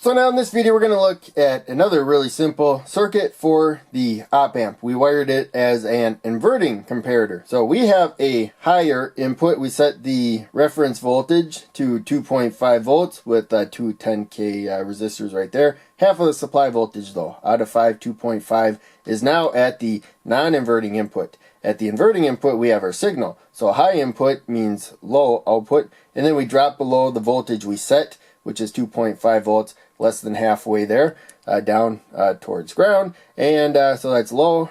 So now in this video we're going to look at another really simple circuit for the op amp. We wired it as an inverting comparator. So we have a higher input. We set the reference voltage to 2.5 volts with two 10K resistors right there. Half of the supply voltage though, out of 2.5 is now at the non-inverting input. At the inverting input we have our signal. So high input means low output, and then we drop below the voltage we set, which is 2.5 volts, less than halfway there, down towards ground, and so that's lower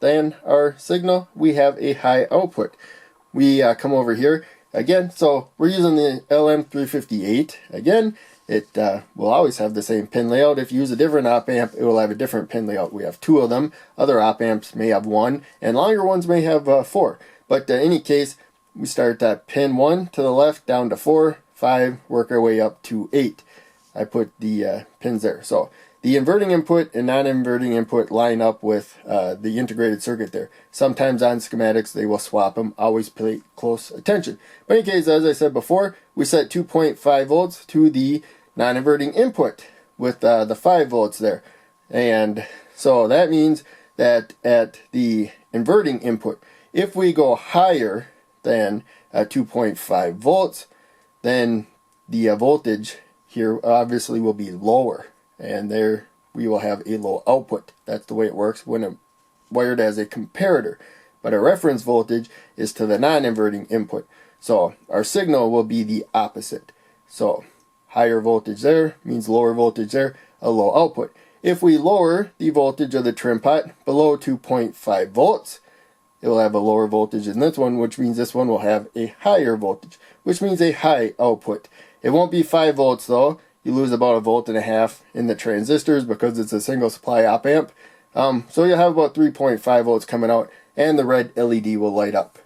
than our signal. We have a high output. We come over here again, so we're using the LM358 again. It will always have the same pin layout. If you use a different op amp, it will have a different pin layout. We have 2 of them. Other op amps may have 1, and longer ones may have 4. But in any case, we start at pin 1 to the left, down to 4, 5, work our way up to 8. I put the pins there. So the inverting input and non-inverting input line up with the integrated circuit there. Sometimes on schematics they will swap them. Always pay close attention. But in any case, as I said before, we set 2.5 volts to the non-inverting input with the 5 volts there. And so that means that at the inverting input, if we go higher than 2.5 volts, then the voltage here obviously will be lower, and there we will have a low output. That's the way it works when I'm wired as a comparator. But our reference voltage is to the non-inverting input, so our signal will be the opposite. So higher voltage there means lower voltage there, a low output. If we lower the voltage of the trim pot below 2.5 volts, it will have a lower voltage in this one, which means this one will have a higher voltage, which means a high output. It won't be 5 volts though. You lose about 1.5 volts in the transistors because it's a single supply op amp. So you'll have about 3.5 volts coming out, and the red LED will light up.